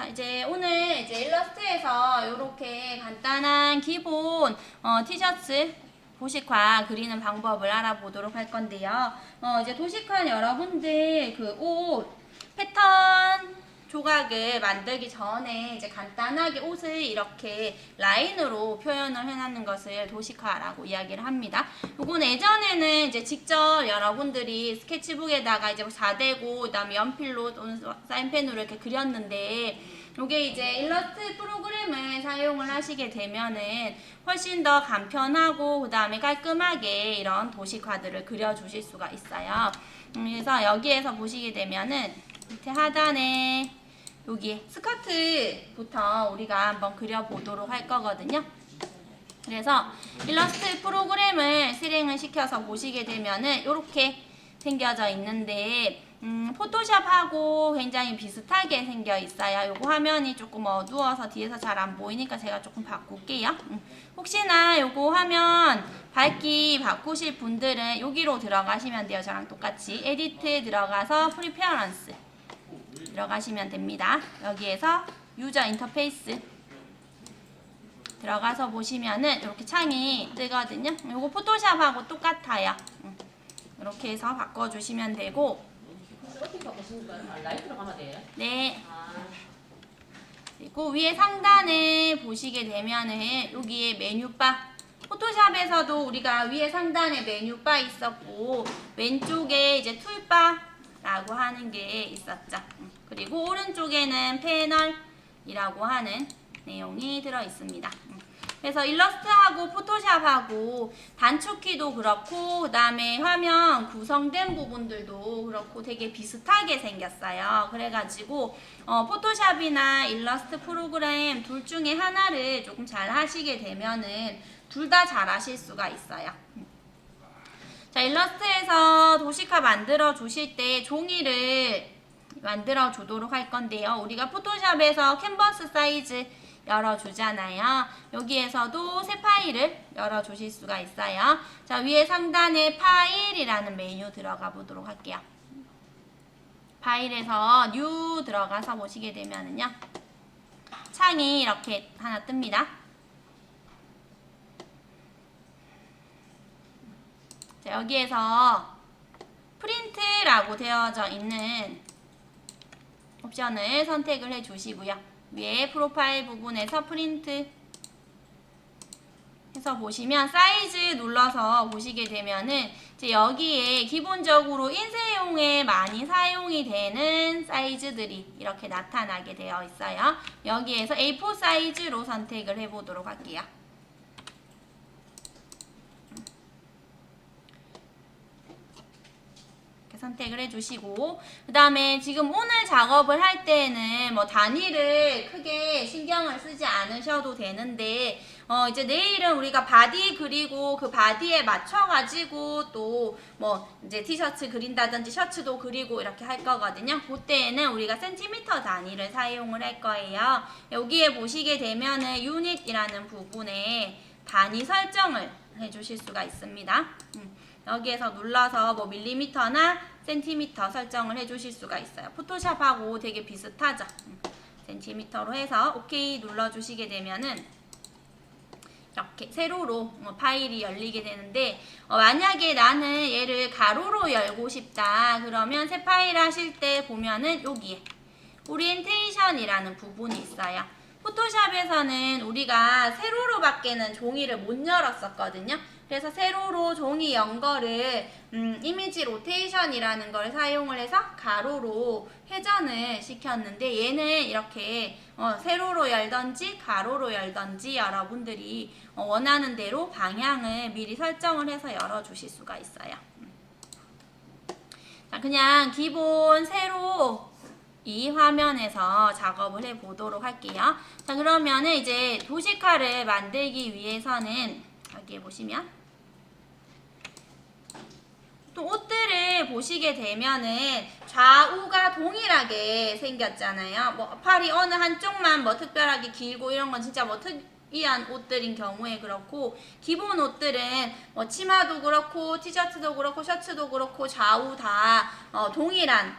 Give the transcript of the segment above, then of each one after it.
자, 이제 오늘 일러스트에서 이렇게 간단한 기본 티셔츠 도식화 그리는 방법을 알아보도록 할 건데요. 이제 도식화 여러분들 그 옷 패턴 조각을 만들기 전에 이제 간단하게 옷을 이렇게 라인으로 표현을 해놓는 것을 도식화라고 이야기를 합니다. 요건 예전에는 이제 직접 여러분들이 스케치북에다가 이제 4대고 그다음에 연필로 또는 사인펜으로 이렇게 그렸는데 요게 이제 일러스트 프로그램을 사용을 하시게 되면은 훨씬 더 간편하고 그다음에 깔끔하게 이런 도식화들을 그려주실 수가 있어요. 그래서 여기에서 보시게 되면은 밑에 하단에 여기 스커트부터 우리가 한번 그려보도록 할 거거든요. 그래서 일러스트 프로그램을 실행을 시켜서 보시게 되면은 이렇게 생겨져 있는데 포토샵하고 굉장히 비슷하게 생겨 있어요. 요거 화면이 조금 어두워서 뒤에서 잘 안 보이니까 제가 조금 바꿀게요. 혹시나 요거 화면 밝기 바꾸실 분들은 여기로 들어가시면 돼요. 저랑 똑같이 에디트 들어가서 프리페어런스 들어가시면 됩니다. 여기에서 유저 인터페이스 들어가서 보시면은 이렇게 창이 뜨거든요. 요거 포토샵하고 똑같아요. 이렇게 해서 바꿔주시면 되고. 어떻게 바꾸시는 거예요? 라이트로 가면 돼요? 네. 그리고 위에 상단에 보시게 되면은 여기에 메뉴바. 포토샵에서도 우리가 위에 상단에 메뉴바 있었고 왼쪽에 이제 툴바라고 하는 게 있었죠. 그리고 오른쪽에는 패널이라고 하는 내용이 들어 있습니다. 그래서 일러스트하고 포토샵하고 단축키도 그렇고 그 다음에 화면 구성된 부분들도 그렇고 되게 비슷하게 생겼어요. 그래가지고 포토샵이나 일러스트 프로그램 둘 중에 하나를 조금 잘 하시게 되면은 둘 다 잘 하실 수가 있어요. 자, 일러스트에서 도식화 만들어 주실 때 종이를 만들어 주도록 할 건데요. 우리가 포토샵에서 캔버스 사이즈 열어주잖아요. 여기에서도 새 파일을 열어주실 수가 있어요. 자, 위에 상단에 파일이라는 메뉴 들어가 보도록 할게요. 파일에서 뉴 들어가서 보시게 되면은요. 창이 이렇게 하나 뜹니다. 자, 여기에서 프린트라고 되어져 있는 옵션을 선택을 해 주시고요. 위에 프로파일 부분에서 프린트 해서 보시면 사이즈 눌러서 보시게 되면은 이제 여기에 기본적으로 인쇄용에 많이 사용이 되는 사이즈들이 이렇게 나타나게 되어 있어요. 여기에서 A4 사이즈로 선택을 해 보도록 할게요. 선택을 해주시고 그 다음에 지금 오늘 작업을 할 때는 뭐 단위를 크게 신경을 쓰지 않으셔도 되는데 이제 내일은 우리가 바디 그리고 그 바디에 맞춰가지고 또 뭐 이제 티셔츠 그린다든지 셔츠도 그리고 이렇게 할 거거든요. 그때에는 우리가 센티미터 단위를 사용을 할 거예요. 여기에 보시게 되면은 유닛이라는 부분에 단위 설정을 해주실 수가 있습니다. 여기에서 눌러서 뭐 밀리미터나 센티미터 설정을 해주실 수가 있어요. 포토샵하고 되게 비슷하죠. 센티미터로 해서 오케이 눌러주시게 되면은 이렇게 세로로 파일이 열리게 되는데 만약에 나는 얘를 가로로 열고 싶다 그러면 새 파일 하실 때 보면은 여기에 오리엔테이션이라는 부분이 있어요. 포토샵에서는 우리가 세로로 밖에는 종이를 못 열었었거든요. 그래서 세로로 종이 연 거를 이미지 로테이션이라는 걸 사용을 해서 가로로 회전을 시켰는데 얘는 이렇게 세로로 열던지 가로로 열던지 여러분들이 원하는 대로 방향을 미리 설정을 해서 열어주실 수가 있어요. 자, 그냥 기본 세로 이 화면에서 작업을 해 보도록 할게요. 자, 그러면은 이제 도식화를 만들기 위해서는 여기 보시면 또 옷들을 보시게 되면은 좌우가 동일하게 생겼잖아요. 뭐 팔이 어느 한쪽만 뭐 특별하게 길고 이런 건 진짜 뭐 특이한 옷들인 경우에 그렇고 기본 옷들은 뭐 치마도 그렇고 티셔츠도 그렇고 셔츠도 그렇고 좌우 다 동일한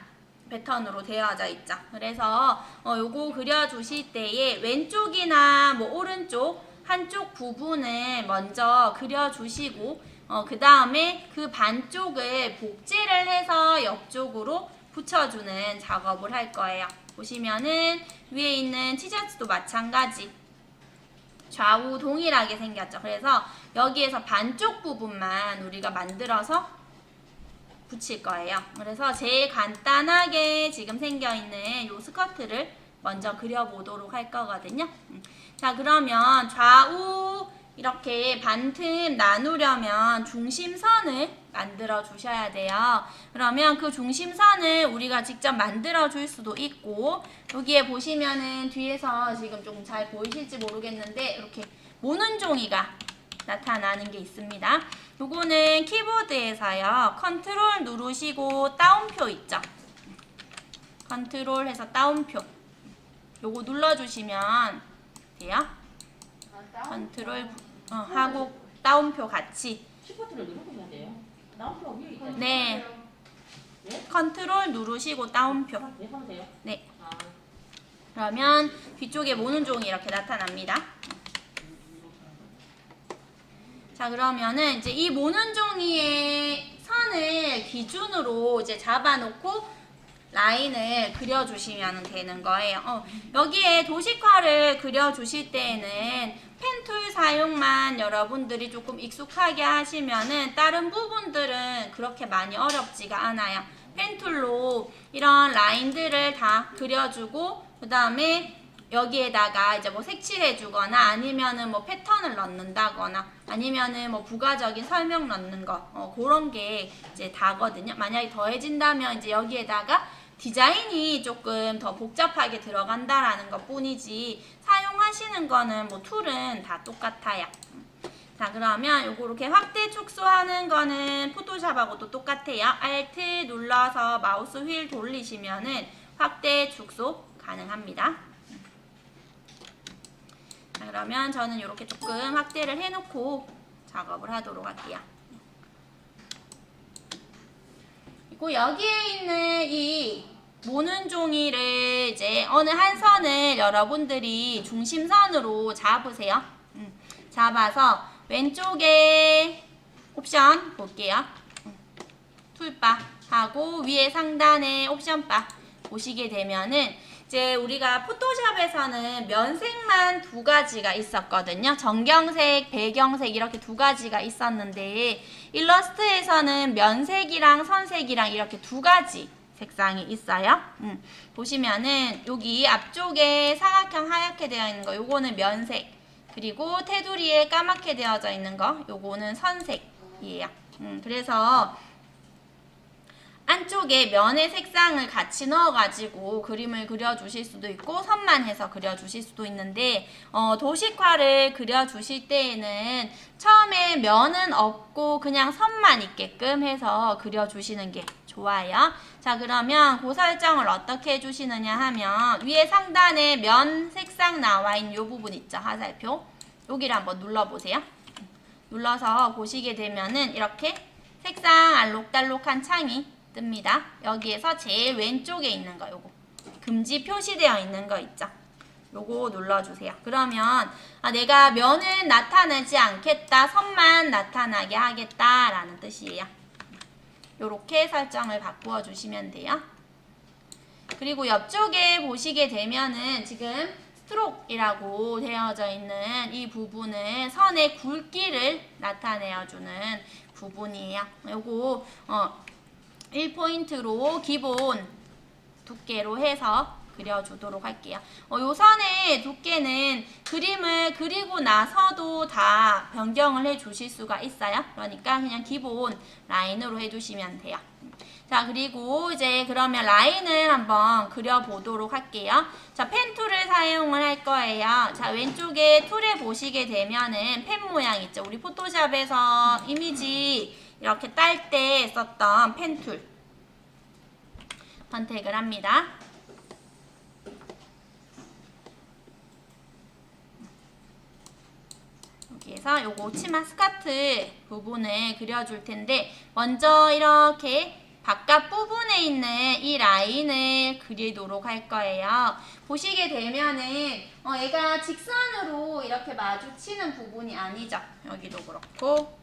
패턴으로 되어져 있죠. 그래서 요거 그려주실 때에 왼쪽이나 뭐 오른쪽 한쪽 부분을 먼저 그려주시고 그 다음에 그 반쪽을 복제를 해서 옆쪽으로 붙여주는 작업을 할 거예요. 보시면은 위에 있는 티셔츠도 마찬가지 좌우 동일하게 생겼죠. 그래서 여기에서 반쪽 부분만 우리가 만들어서 붙일 거예요. 그래서 제일 간단하게 지금 생겨있는 요 스커트를 먼저 그려보도록 할 거거든요. 자, 그러면 좌우 이렇게 반틈 나누려면 중심선을 만들어 주셔야 돼요. 그러면 그 중심선을 우리가 직접 만들어 줄 수도 있고, 여기에 보시면은 뒤에서 지금 조금 잘 보이실지 모르겠는데 이렇게 모는 종이가 나타나는 게 있습니다. 요거는 키보드에서요, 컨트롤 누르시고 따옴표 있죠? 컨트롤 해서 따옴표 요거 눌러주시면 돼요. 컨트롤 하고 따옴표 같이. 시프트를 누르고 해야 돼요. 나옴표가 위에 있다. 네. 네? 컨트롤 누르시고 따옴표. 네, 하면 돼요. 네. 아, 그러면 뒤쪽에 모는 종이 이렇게 나타납니다. 자, 그러면은 이제 이 모는 종이의 선을 기준으로 이제 잡아놓고 라인을 그려주시면 되는 거예요. 여기에 도식화를 그려주실 때에는 펜툴 사용만 여러분들이 조금 익숙하게 하시면은 다른 부분들은 그렇게 많이 어렵지가 않아요. 펜툴로 이런 라인들을 다 그려주고 그 다음에 여기에다가 이제 뭐 색칠해주거나 아니면은 뭐 패턴을 넣는다거나 아니면은 뭐 부가적인 설명 넣는 거 그런 게 이제 다거든요. 만약에 더해진다면 이제 여기에다가 디자인이 조금 더 복잡하게 들어간다라는 것 뿐이지 사용하시는 거는 뭐 툴은 다 똑같아요. 자, 그러면 요거 이렇게 확대 축소하는 거는 포토샵하고도 똑같아요. Alt 눌러서 마우스 휠 돌리시면은 확대 축소 가능합니다. 자, 그러면 저는 이렇게 조금 확대를 해놓고 작업을 하도록 할게요. 그리고 여기에 있는 이 모는 종이를 이제 어느 한 선을 여러분들이 중심선으로 잡으세요. 잡아서 왼쪽에 옵션 볼게요. 툴바 하고 위에 상단에 옵션바 보시게 되면은 이제 우리가 포토샵에서는 면색만 두 가지가 있었거든요. 정경색, 배경색 이렇게 두 가지가 있었는데 일러스트에서는 면색이랑 선색이랑 이렇게 두 가지 색상이 있어요. 보시면은 여기 앞쪽에 사각형 하얗게 되어 있는 거 요거는 면색, 그리고 테두리에 까맣게 되어져 있는 거 요거는 선색이에요. 그래서 안쪽에 면의 색상을 같이 넣어가지고 그림을 그려주실 수도 있고 선만 해서 그려주실 수도 있는데 도식화를 그려주실 때에는 처음에 면은 없고 그냥 선만 있게끔 해서 그려주시는 게 좋아요. 자, 그러면 그 설정을 어떻게 해주시느냐 하면 위에 상단에 면 색상 나와 있는 이 부분 있죠? 화살표 여기를 한번 눌러보세요. 눌러서 보시게 되면은 이렇게 색상 알록달록한 창이 뜹니다. 여기에서 제일 왼쪽에 있는 거 요거 금지 표시되어 있는 거 있죠? 요거 눌러주세요. 그러면 내가 면은 나타내지 않겠다, 선만 나타나게 하겠다 라는 뜻이에요. 요렇게 설정을 바꾸어 주시면 돼요. 그리고 옆쪽에 보시게 되면은 지금 스트로크이라고 되어져 있는 이 부분은 선의 굵기를 나타내어주는 부분이에요. 요거 1포인트로 기본 두께로 해서 그려주도록 할게요. 요 선의 두께는 그림을 그리고 나서도 다 변경을 해주실 수가 있어요. 그러니까 그냥 기본 라인으로 해주시면 돼요. 자, 그리고 이제 그러면 라인을 한번 그려보도록 할게요. 자, 펜 툴을 사용을 할 거예요. 자, 왼쪽에 툴에 보시게 되면은 펜 모양 있죠. 우리 포토샵에서 이미지 이렇게 딸 때 썼던 펜 툴 선택을 합니다. 여기에서 요거 치마 스커트 부분을 그려줄 텐데 먼저 이렇게 바깥 부분에 있는 이 라인을 그리도록 할 거예요. 보시게 되면은 얘가 직선으로 이렇게 마주치는 부분이 아니죠. 여기도 그렇고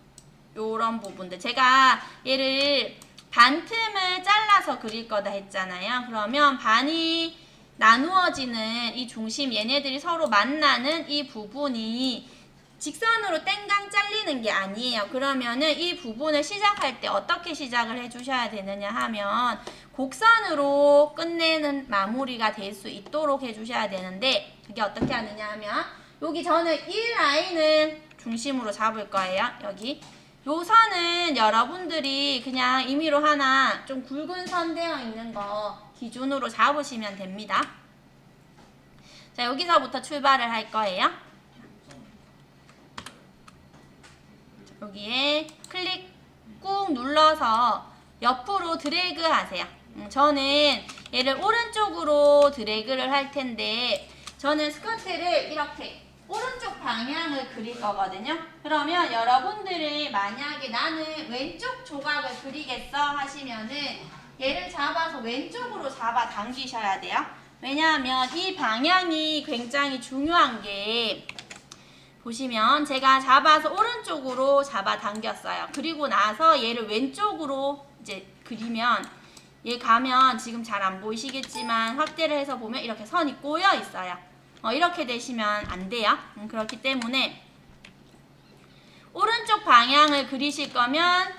요런 부분들. 제가 얘를 반틈을 잘라서 그릴 거다 했잖아요. 그러면 반이 나누어지는 이 중심, 얘네들이 서로 만나는 이 부분이 직선으로 땡강 잘리는 게 아니에요. 그러면은 이 부분을 시작할 때 어떻게 시작을 해주셔야 되느냐 하면 곡선으로 끝내는 마무리가 될 수 있도록 해주셔야 되는데, 그게 어떻게 하느냐 하면 여기 저는 이 라인을 중심으로 잡을 거예요. 여기 요 선은 여러분들이 그냥 임의로 하나 좀 굵은 선 되어 있는 거 기준으로 잡으시면 됩니다. 자, 여기서부터 출발을 할 거예요. 여기에 클릭 꾹 눌러서 옆으로 드래그 하세요. 저는 얘를 오른쪽으로 드래그를 할 텐데, 저는 스커트를 이렇게 오른쪽 방향을 그릴 거거든요. 그러면 여러분들이 만약에 나는 왼쪽 조각을 그리겠어 하시면은 얘를 잡아서 왼쪽으로 잡아 당기셔야 돼요. 왜냐하면 이 방향이 굉장히 중요한 게, 보시면 제가 잡아서 오른쪽으로 잡아 당겼어요. 그리고 나서 얘를 왼쪽으로 이제 그리면 얘 가면 지금 잘 안 보이시겠지만 확대를 해서 보면 이렇게 선이 꼬여 있어요. 이렇게 되시면 안 돼요. 그렇기 때문에 오른쪽 방향을 그리실 거면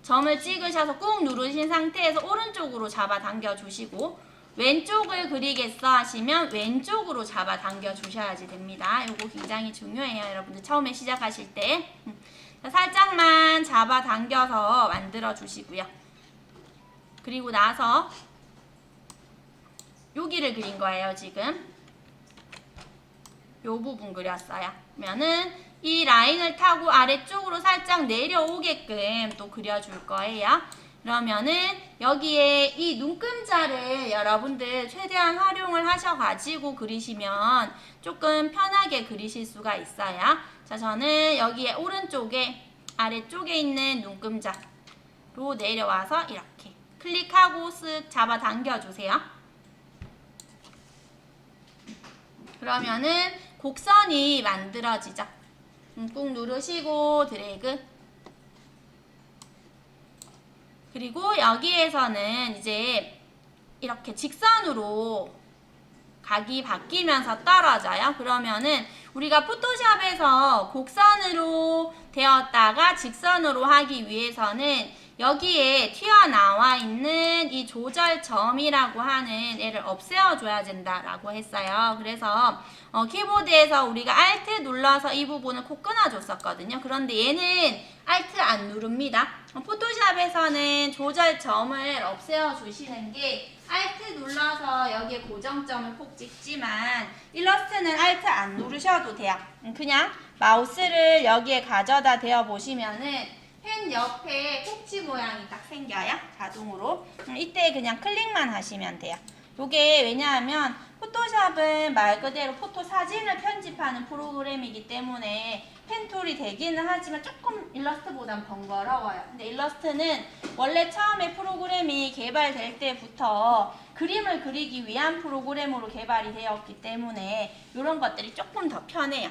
점을 찍으셔서 꾹 누르신 상태에서 오른쪽으로 잡아 당겨 주시고, 왼쪽을 그리겠어 하시면 왼쪽으로 잡아 당겨 주셔야지 됩니다. 이거 굉장히 중요해요. 여러분들 처음에 시작하실 때 살짝만 잡아 당겨서 만들어 주시고요. 그리고 나서 여기를 그린 거예요. 지금 요 부분 그렸어요. 그러면은 이 라인을 타고 아래쪽으로 살짝 내려오게끔 또 그려줄 거예요. 그러면은 여기에 이 눈금자를 여러분들 최대한 활용을 하셔가지고 그리시면 조금 편하게 그리실 수가 있어요. 자, 저는 여기에 오른쪽에 아래쪽에 있는 눈금자로 내려와서 이렇게 클릭하고 쓱 잡아 당겨주세요. 그러면은 곡선이 만들어지죠. 꾹 누르시고 드래그. 그리고 여기에서는 이제 이렇게 직선으로 각이 바뀌면서 떨어져요. 그러면은 우리가 포토샵에서 곡선으로 되었다가 직선으로 하기 위해서는 여기에 튀어나와 있는 이 조절점이라고 하는 애를 없애줘야 된다라고 했어요. 그래서 키보드에서 우리가 Alt 눌러서 이 부분을 콕 끊어줬었거든요. 그런데 얘는 Alt 안 누릅니다. 포토샵에서는 조절점을 없애주시는 게 Alt 눌러서 여기에 고정점을 콕 찍지만 일러스트는 Alt 안 누르셔도 돼요. 그냥 마우스를 여기에 가져다 대어 보시면은 펜 옆에 꼭지 모양이 딱 생겨요. 자동으로. 이때 그냥 클릭만 하시면 돼요. 요게 왜냐하면 포토샵은 말 그대로 포토 사진을 편집하는 프로그램이기 때문에 펜툴이 되기는 하지만 조금 일러스트보단 번거로워요. 근데 일러스트는 원래 처음에 프로그램이 개발될 때부터 그림을 그리기 위한 프로그램으로 개발이 되었기 때문에 이런 것들이 조금 더 편해요.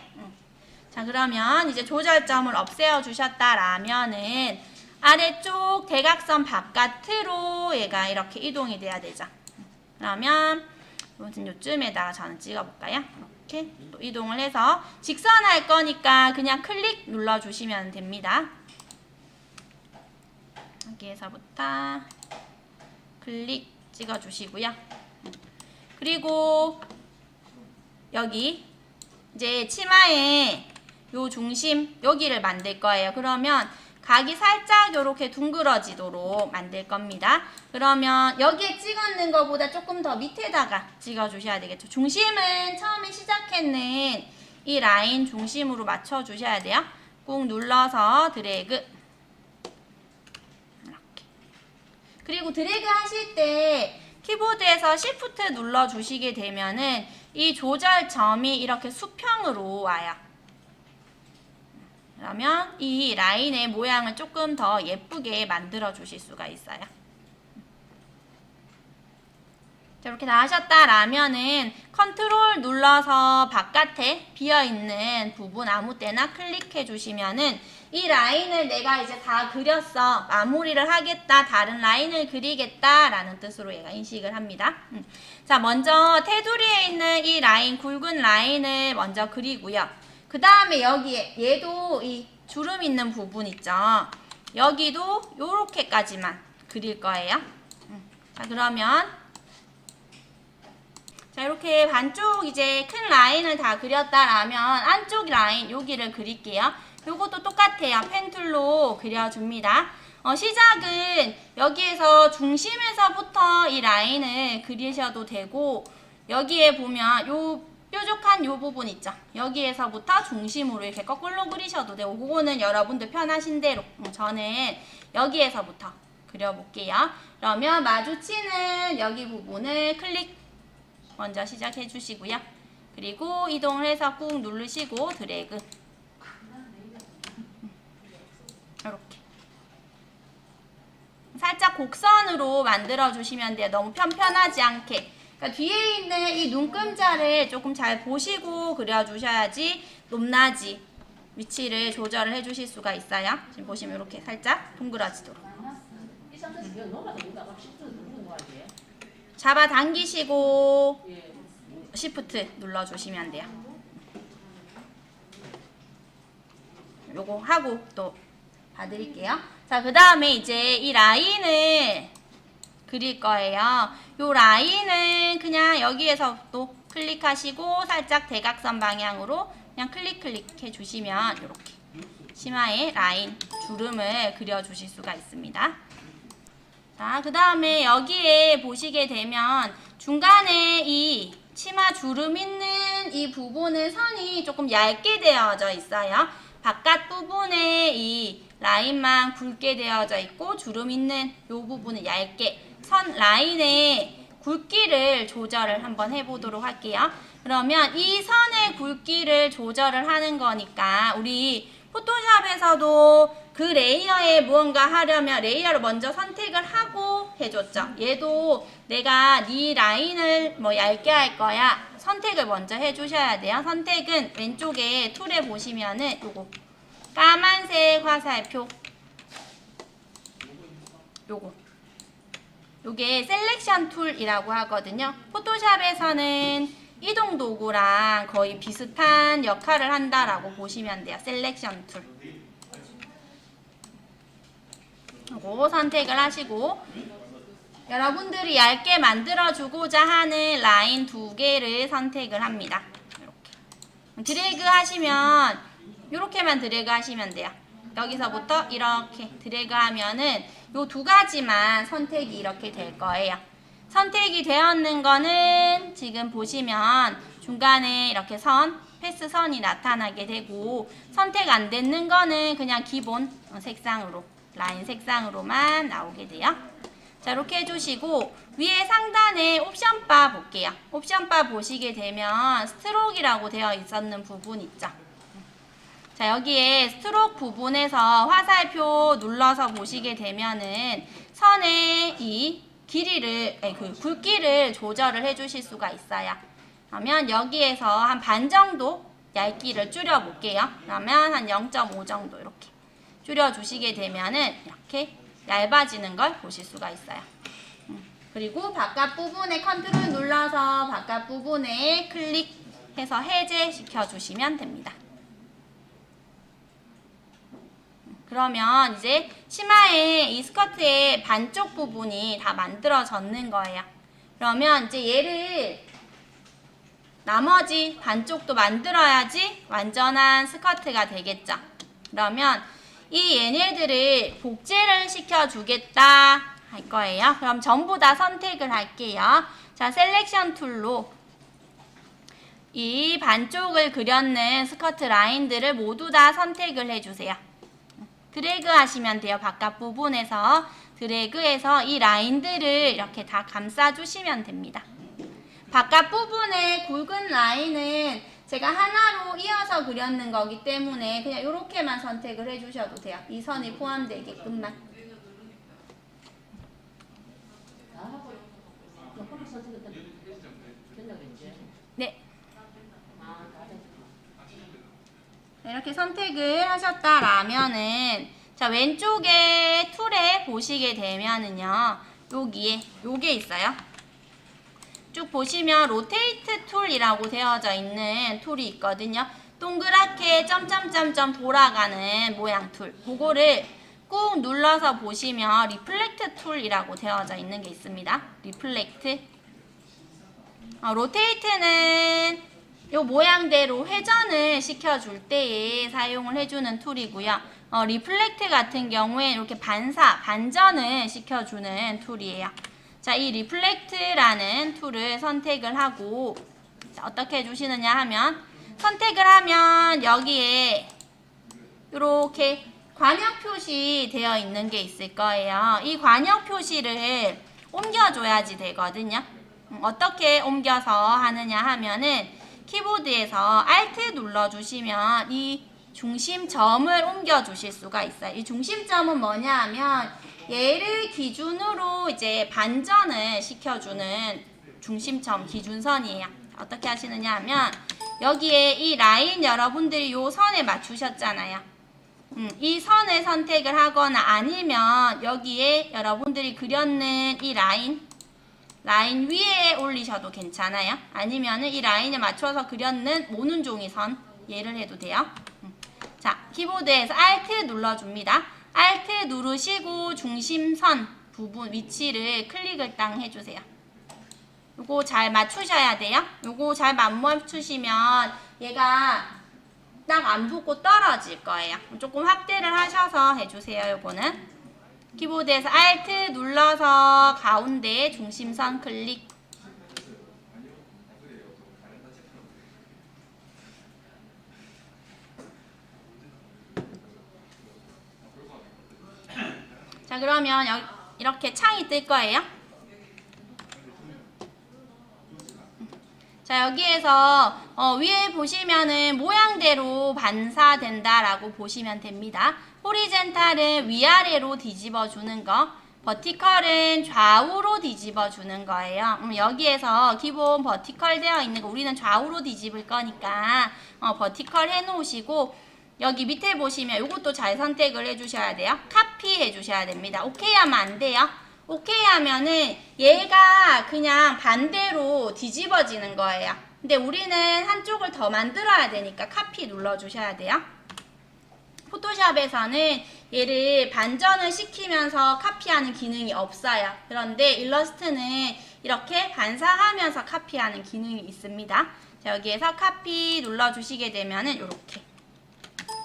자, 그러면 이제 조절점을 없애어 주셨다라면은 아래쪽 대각선 바깥으로 얘가 이렇게 이동이 돼야 되죠. 그러면 요쯤에다가 저는 찍어볼까요? 이렇게 또 이동을 해서 직선할 거니까 그냥 클릭 눌러주시면 됩니다. 여기에서부터 클릭 찍어주시고요. 그리고 여기 이제 치마에 요 중심 여기를 만들 거예요. 그러면 각이 살짝 이렇게 둥그러지도록 만들 겁니다. 그러면 여기에 찍었는 것보다 조금 더 밑에다가 찍어주셔야 되겠죠. 중심은 처음에 시작했는 이 라인 중심으로 맞춰주셔야 돼요. 꾹 눌러서 드래그. 이렇게. 그리고 드래그 하실 때 키보드에서 Shift 눌러주시게 되면은 이 조절점이 이렇게 수평으로 와요. 그러면 이 라인의 모양을 조금 더 예쁘게 만들어 주실 수가 있어요. 이렇게 다 하셨다라면은 컨트롤 눌러서 바깥에 비어있는 부분 아무 때나 클릭해 주시면은 이 라인을 내가 이제 다 그렸어. 마무리를 하겠다. 다른 라인을 그리겠다. 라는 뜻으로 얘가 인식을 합니다. 자, 먼저 테두리에 있는 이 라인, 굵은 라인을 먼저 그리고요. 그 다음에 여기에 얘도 이 주름 있는 부분 있죠. 여기도 요렇게까지만 그릴 거예요. 자, 그러면 자, 이렇게 반쪽 이제 큰 라인을 다 그렸다라면 안쪽 라인 여기를 그릴게요. 요것도 똑같아요. 펜툴로 그려줍니다. 시작은 여기에서 중심에서부터 이 라인을 그리셔도 되고 여기에 보면 요 뾰족한 요 부분 있죠. 여기에서부터 중심으로 이렇게 거꾸로 그리셔도 되고 그거는 여러분들 편하신 대로 저는 여기에서부터 그려볼게요. 그러면 마주치는 여기 부분을 클릭 먼저 시작해 주시고요. 그리고 이동을 해서 꾹 누르시고 드래그 이렇게 살짝 곡선으로 만들어 주시면 돼요. 너무 편편하지 않게. 그러니까 뒤에 있는 이 눈금자를 조금 잘 보시고 그려주셔야지 높낮이 위치를 조절을 해주실 수가 있어요. 지금 보시면 이렇게 살짝 동그라지도록 이 상태에서 그냥 넘어가서 뭔가 시프트 누르는 거 아니에요? 잡아당기시고 예. 시프트 눌러주시면 돼요. 요거 하고 또 봐드릴게요. 자, 그 다음에 이제 이 라인을 그릴 거예요. 요 라인은 그냥 여기에서 또 클릭하시고 살짝 대각선 방향으로 그냥 클릭 해주시면 이렇게 치마에 라인 주름을 그려주실 수가 있습니다. 자, 그 다음에 여기에 보시게 되면 중간에 이 치마 주름 있는 이 부분은 선이 조금 얇게 되어져 있어요. 바깥 부분에 이 라인만 굵게 되어져 있고 주름 있는 이 부분은 얇게 선 라인의 굵기를 조절을 한번 해보도록 할게요. 그러면 이 선의 굵기를 조절을 하는 거니까 우리 포토샵에서도 그 레이어에 무언가 하려면 레이어를 먼저 선택을 하고 해줬죠. 얘도 내가 네 라인을 뭐 얇게 할 거야. 선택을 먼저 해주셔야 돼요. 선택은 왼쪽에 툴에 보시면은 요거 까만색 화살표 요게 셀렉션 툴이라고 하거든요. 포토샵에서는 이동 도구랑 거의 비슷한 역할을 한다라고 보시면 돼요. 셀렉션 툴. 요거 선택을 하시고 여러분들이 얇게 만들어주고자 하는 라인 2개를 선택을 합니다. 이렇게 드래그 하시면 이렇게만 드래그 하시면 돼요. 여기서부터 이렇게 드래그 하면은 요 2가지만 선택이 이렇게 될 거예요. 선택이 되었는 거는 지금 보시면 중간에 이렇게 패스 선이 나타나게 되고 선택 안 됐는 거는 그냥 기본 색상으로 라인 색상으로만 나오게 돼요. 자, 이렇게 해주시고 위에 상단에 옵션 바 볼게요. 옵션 바 보시게 되면 스트로크라고 되어 있었는 부분 있죠. 자, 여기에 스트로크 부분에서 화살표 눌러서 보시게 되면은 선의 이 길이를, 그 굵기를 조절을 해주실 수가 있어요. 그러면 여기에서 한 반 정도 얇기를 줄여볼게요. 그러면 한 0.5 정도 이렇게 줄여주시게 되면은 이렇게 얇아지는 걸 보실 수가 있어요. 그리고 바깥 부분에 컨트롤 눌러서 바깥 부분에 클릭해서 해제시켜 주시면 됩니다. 그러면 이제 치마의 이 스커트의 반쪽 부분이 다 만들어졌는 거예요. 그러면 이제 얘를 나머지 반쪽도 만들어야지 완전한 스커트가 되겠죠. 그러면 이 얘네들을 복제를 시켜주겠다 할 거예요. 그럼 전부 다 선택을 할게요. 자, 셀렉션 툴로 이 반쪽을 그렸는 스커트 라인들을 모두 다 선택을 해주세요. 드래그 하시면 돼요. 바깥 부분에서 드래그해서 이 라인들을 이렇게 다 감싸주시면 됩니다. 바깥 부분의 굵은 라인은 제가 하나로 이어서 그렸는 거기 때문에 그냥 이렇게만 선택을 해주셔도 돼요. 이 선이 포함되게끔만. 다 하고 옆으로 선택했더니 이렇게 선택을 하셨다라면은 자, 왼쪽에 툴에 보시게 되면은요. 여기에 요게 있어요. 쭉 보시면 로테이트 툴이라고 되어져 있는 툴이 있거든요. 동그랗게 점점점점 돌아가는 모양 툴. 그거를 꾹 눌러서 보시면 리플렉트 툴이라고 되어져 있는 게 있습니다. 리플렉트. 로테이트는 요 모양대로 회전을 시켜줄 때에 사용을 해주는 툴이고요. 리플렉트 같은 경우에 이렇게 반전을 시켜주는 툴이에요. 자, 이 리플렉트라는 툴을 선택을 하고 자, 어떻게 해주시느냐 하면 선택을 하면 여기에 이렇게 관역 표시 되어 있는 게 있을 거예요. 이 관역 표시를 옮겨줘야지 되거든요. 어떻게 옮겨서 하느냐 하면은 키보드에서 Alt 눌러주시면 이 중심점을 옮겨주실 수가 있어요. 이 중심점은 뭐냐 하면 얘를 기준으로 이제 반전을 시켜주는 중심점 기준선이에요. 어떻게 하시느냐 하면 여기에 이 라인 여러분들이 요 선에 맞추셨잖아요. 이 선을 선택을 하거나 아니면 여기에 여러분들이 그렸는 이 라인 위에 올리셔도 괜찮아요. 아니면은 이 라인에 맞춰서 그렸는 모는 종이 선 얘를 해도 돼요. 자, 키보드에서 Alt 눌러줍니다. Alt 누르시고 중심선 부분 위치를 클릭을 땅 해주세요. 요거 잘 맞추셔야 돼요. 요거 잘 맞추시면 얘가 딱 안 붙고 떨어질 거예요. 조금 확대를 하셔서 해주세요. 요거는 키보드에서 Alt 눌러서 가운데 중심선 클릭. 자, 그러면 이렇게 창이 뜰 거예요. 자, 여기에서 위에 보시면은 모양대로 반사된다라고 보시면 됩니다. 호리젠탈은 위아래로 뒤집어 주는 거, 버티컬은 좌우로 뒤집어 주는 거예요. 여기에서 기본 버티컬 되어 있는 거 우리는 좌우로 뒤집을 거니까 버티컬 해 놓으시고 여기 밑에 보시면 이것도 잘 선택을 해 주셔야 돼요. 카피 해 주셔야 됩니다. 오케이 하면 안 돼요. 오케이 하면은 얘가 그냥 반대로 뒤집어지는 거예요. 근데 우리는 한쪽을 더 만들어야 되니까 카피 눌러 주셔야 돼요. 포토샵에서는 얘를 반전을 시키면서 카피하는 기능이 없어요. 그런데 일러스트는 이렇게 반사하면서 카피하는 기능이 있습니다. 자, 여기에서 카피 눌러 주시게 되면은 이렇게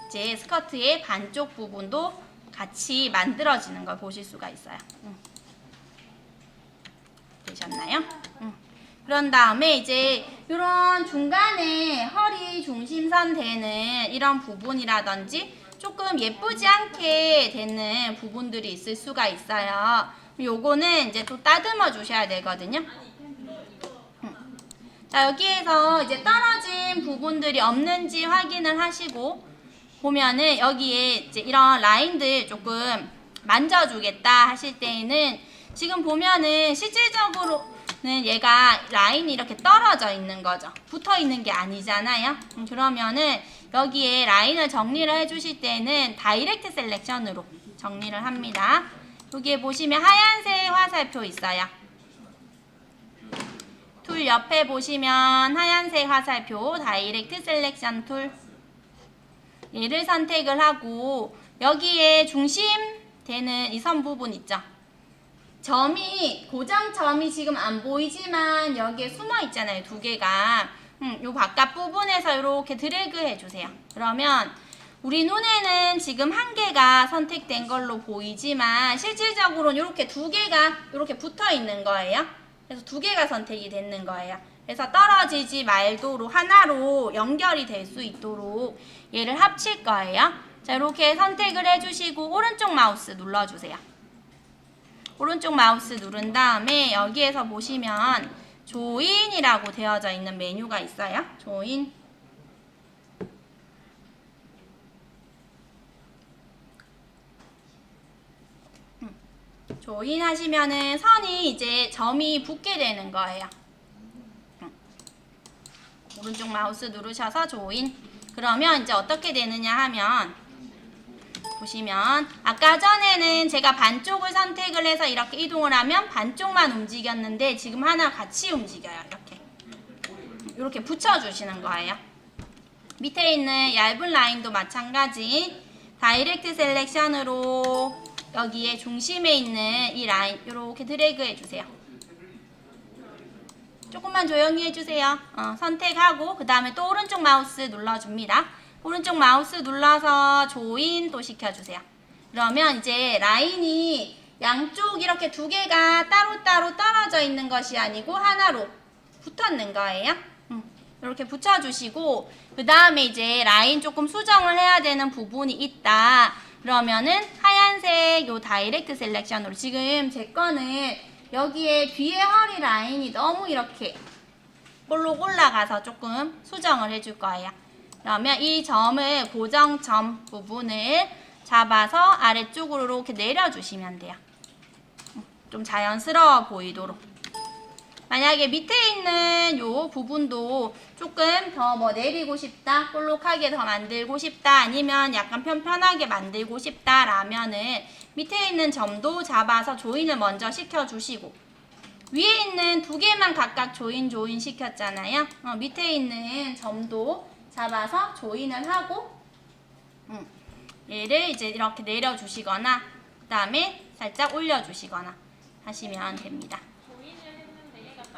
이제 스커트의 반쪽 부분도 같이 만들어지는 걸 보실 수가 있어요. 되셨나요? 그런 다음에 이제 이런 중간에 허리 중심선 되는 이런 부분이라든지 조금 예쁘지 않게 되는 부분들이 있을 수가 있어요. 요거는 이제 또 따듬어 주셔야 되거든요. 자, 여기에서 이제 떨어진 부분들이 없는지 확인을 하시고 보면은 여기에 이제 이런 라인들 조금 만져주겠다 하실 때에는 지금 보면은 실질적으로는 얘가 라인이 이렇게 떨어져 있는 거죠. 붙어 있는 게 아니잖아요. 그러면은 여기에 라인을 정리를 해주실 때는 다이렉트 셀렉션으로 정리를 합니다. 여기에 보시면 하얀색 화살표 있어요. 툴 옆에 보시면 하얀색 화살표 다이렉트 셀렉션 툴 얘를 선택을 하고 여기에 중심되는 이 선 부분 있죠. 점이 고정점이 지금 안 보이지만 여기에 숨어 있잖아요. 두 개가 요 바깥 부분에서 이렇게 드래그 해주세요. 그러면 우리 눈에는 지금 한 개가 선택된 걸로 보이지만 실질적으로는 이렇게 두 개가 이렇게 붙어 있는 거예요. 그래서 두 개가 선택이 되는 거예요. 그래서 떨어지지 말도록 하나로 연결이 될 수 있도록 얘를 합칠 거예요. 자, 이렇게 선택을 해주시고 오른쪽 마우스 눌러주세요. 오른쪽 마우스 누른 다음에 여기에서 보시면 조인이라고 되어져 있는 메뉴가 있어요. 조인. 조인 하시면은 선이 이제 점이 붙게 되는 거예요. 오른쪽 마우스 누르셔서 조인. 그러면 이제 어떻게 되느냐 하면 보시면 아까 전에는 제가 반쪽을 선택을 해서 이렇게 이동을 하면 반쪽만 움직였는데 지금 하나 같이 움직여요. 이렇게 붙여주시는 거예요. 밑에 있는 얇은 라인도 마찬가지 다이렉트 셀렉션으로 여기에 중심에 있는 이 라인 이렇게 드래그 해주세요. 조금만 조용히 해주세요. 선택하고 그 다음에 또 오른쪽 마우스 눌러줍니다. 오른쪽 마우스 눌러서 조인 또 시켜주세요. 그러면 이제 라인이 양쪽 이렇게 두 개가 따로따로 떨어져 있는 것이 아니고 하나로 붙었는 거예요. 이렇게 붙여주시고 그 다음에 이제 라인 조금 수정을 해야 되는 부분이 있다. 그러면은 하얀색 요 다이렉트 셀렉션으로 지금 제 거는 여기에 뒤에 허리 라인이 너무 이렇게 볼록 올라가서 조금 수정을 해줄 거예요. 그러면 이 점을 고정점 부분을 잡아서 아래쪽으로 이렇게 내려주시면 돼요. 좀 자연스러워 보이도록. 만약에 밑에 있는 요 부분도 조금 더 뭐 내리고 싶다, 볼록하게 더 만들고 싶다, 아니면 약간 편편하게 만들고 싶다 라면은 밑에 있는 점도 잡아서 조인을 먼저 시켜주시고 위에 있는 두 개만 각각 조인 시켰잖아요. 밑에 있는 점도 잡아서 조인을 하고 얘를 이제 이렇게 내려주시거나 그 다음에 살짝 올려주시거나 하시면 됩니다.